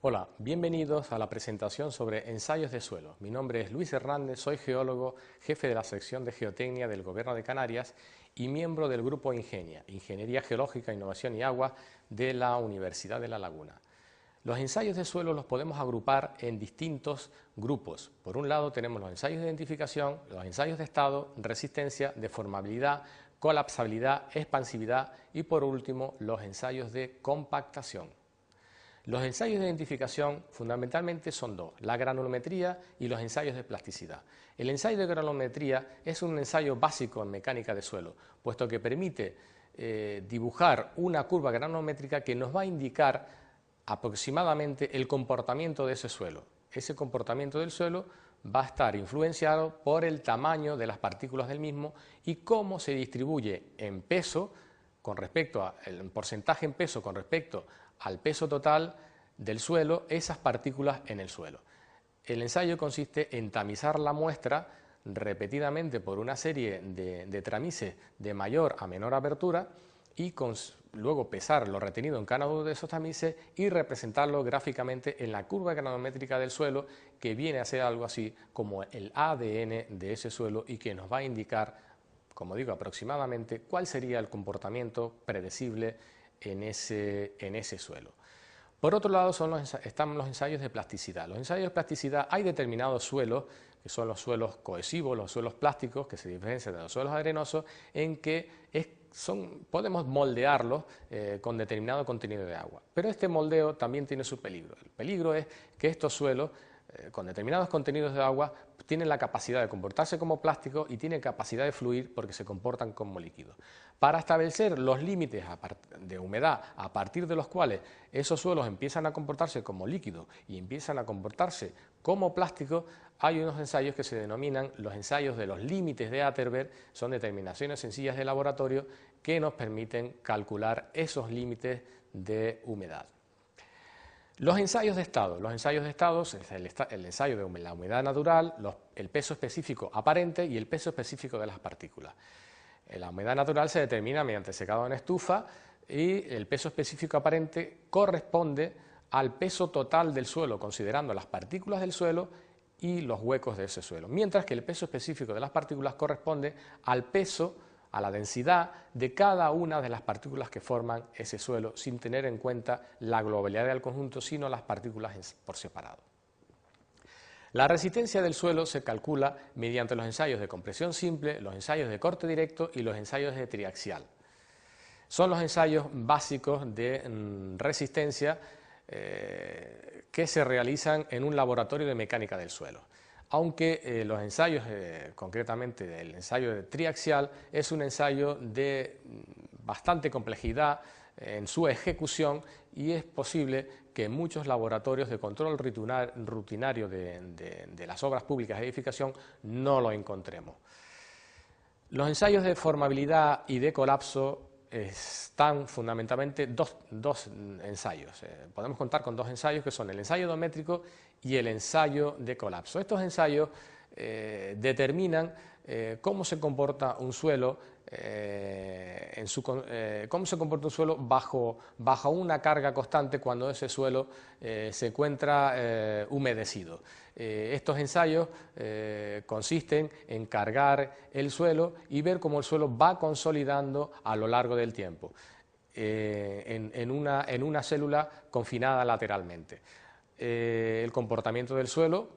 Hola, bienvenidos a la presentación sobre ensayos de suelo. Mi nombre es Luis Hernández, soy geólogo, jefe de la sección de geotecnia del Gobierno de Canarias y miembro del grupo Ingenia, Ingeniería Geológica, Innovación y Agua de la Universidad de La Laguna. Los ensayos de suelo los podemos agrupar en distintos grupos. Por un lado tenemos los ensayos de identificación, los ensayos de estado, resistencia, deformabilidad, colapsabilidad, expansividad y por último los ensayos de compactación. Los ensayos de identificación fundamentalmente son dos, la granulometría y los ensayos de plasticidad. El ensayo de granulometría es un ensayo básico en mecánica de suelo, puesto que permite dibujar una curva granulométrica que nos va a indicar aproximadamente el comportamiento de ese suelo. Ese comportamiento del suelo va a estar influenciado por el tamaño de las partículas del mismo y cómo se distribuye en peso, con respecto al porcentaje en peso con respecto al peso total del suelo, esas partículas en el suelo. El ensayo consiste en tamizar la muestra repetidamente por una serie de tramices de mayor a menor abertura y luego pesar lo retenido en cada uno de esos tamices y representarlo gráficamente en la curva granulométrica del suelo, que viene a ser algo así como el ADN de ese suelo y que nos va a indicar, como digo, aproximadamente cuál sería el comportamiento predecible en ese suelo. Por otro lado están los ensayos de plasticidad. Los ensayos de plasticidad, hay determinados suelos, que son los suelos cohesivos, los suelos plásticos, que se diferencian de los suelos arenosos, en que podemos moldearlos con determinado contenido de agua. Pero este moldeo también tiene su peligro. El peligro es que estos suelos con determinados contenidos de agua tienen la capacidad de comportarse como plástico y tienen capacidad de fluir porque se comportan como líquidos. Para establecer los límites de humedad a partir de los cuales esos suelos empiezan a comportarse como líquidos y empiezan a comportarse como plástico, hay unos ensayos que se denominan los ensayos de los límites de Atterberg. Son determinaciones sencillas de laboratorio que nos permiten calcular esos límites de humedad. Los ensayos de estado. Los ensayos de estado es el ensayo de la humedad natural, el peso específico aparente y el peso específico de las partículas. La humedad natural se determina mediante secado en estufa y el peso específico aparente corresponde al peso total del suelo, considerando las partículas del suelo y los huecos de ese suelo, mientras que el peso específico de las partículas corresponde al peso, a la densidad de cada una de las partículas que forman ese suelo, sin tener en cuenta la globalidad del conjunto, sino las partículas por separado. La resistencia del suelo se calcula mediante los ensayos de compresión simple, los ensayos de corte directo y los ensayos de triaxial. Son los ensayos básicos de resistencia que se realizan en un laboratorio de mecánica del suelo. Aunque los ensayos, concretamente el ensayo de triaxial, es un ensayo de bastante complejidad en su ejecución y es posible que en muchos laboratorios de control rutinario de las obras públicas de edificación no lo encontremos. Los ensayos de formabilidad y de colapso están fundamentalmente dos ensayos. Podemos contar con dos ensayos que son el ensayo edométrico y el ensayo de colapso. Estos ensayos determinan cómo se comporta un suelo, bajo una carga constante cuando ese suelo se encuentra humedecido. Estos ensayos consisten en cargar el suelo y ver cómo el suelo va consolidando a lo largo del tiempo en una célula confinada lateralmente. El comportamiento del suelo,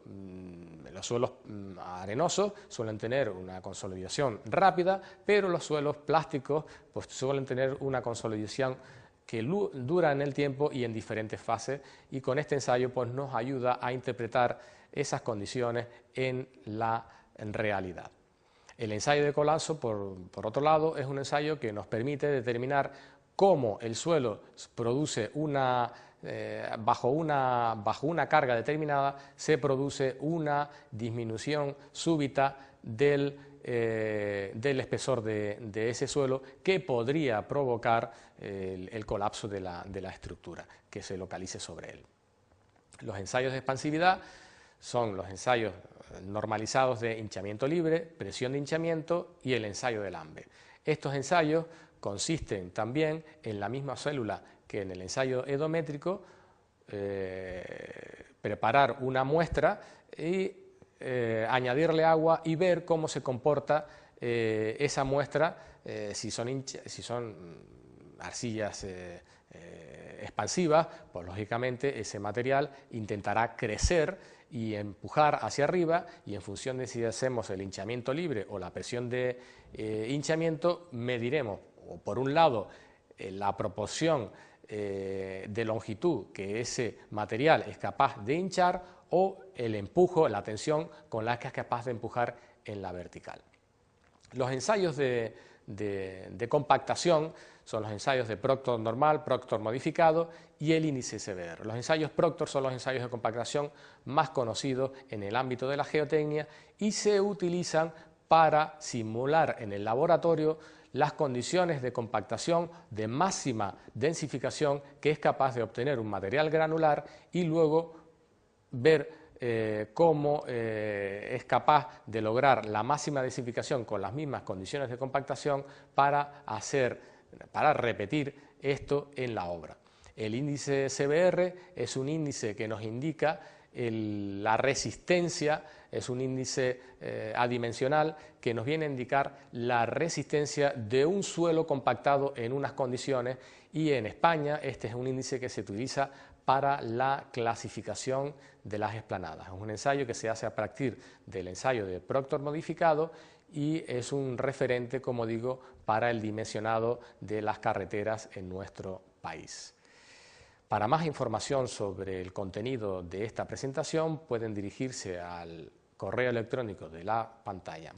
los suelos arenosos suelen tener una consolidación rápida, pero los suelos plásticos pues, suelen tener una consolidación que dura en el tiempo y en diferentes fases, y con este ensayo pues, nos ayuda a interpretar esas condiciones en realidad. El ensayo de colapso, por otro lado, es un ensayo que nos permite determinar cómo el suelo produce bajo una carga determinada, se produce una disminución súbita del espesor de ese suelo que podría provocar el colapso de la estructura que se localice sobre él. Los ensayos de expansividad son los ensayos normalizados de hinchamiento libre, presión de hinchamiento y el ensayo de Lambe. Estos ensayos consisten también en la misma célula que en el ensayo edométrico, preparar una muestra y añadirle agua y ver cómo se comporta esa muestra, si son arcillas expansivas, pues lógicamente ese material intentará crecer y empujar hacia arriba, y en función de si hacemos el hinchamiento libre o la presión de hinchamiento, mediremos, o por un lado, la proporción de longitud que ese material es capaz de hinchar, o el empujo, la tensión con la que es capaz de empujar en la vertical. Los ensayos de compactación son los ensayos de Proctor normal, Proctor modificado y el índice CBR. Los ensayos Proctor son los ensayos de compactación más conocidos en el ámbito de la geotecnia y se utilizan para simular en el laboratorio las condiciones de compactación de máxima densificación que es capaz de obtener un material granular, y luego ver cómo es capaz de lograr la máxima densificación con las mismas condiciones de compactación para repetir esto en la obra. El índice CBR es un índice que nos indica la resistencia, es un índice adimensional que nos viene a indicar la resistencia de un suelo compactado en unas condiciones, y en España este es un índice que se utiliza para la clasificación de las esplanadas. Es un ensayo que se hace a partir del ensayo de Proctor modificado y es un referente, como digo, para el dimensionado de las carreteras en nuestro país. Para más información sobre el contenido de esta presentación pueden dirigirse al correo electrónico de la pantalla.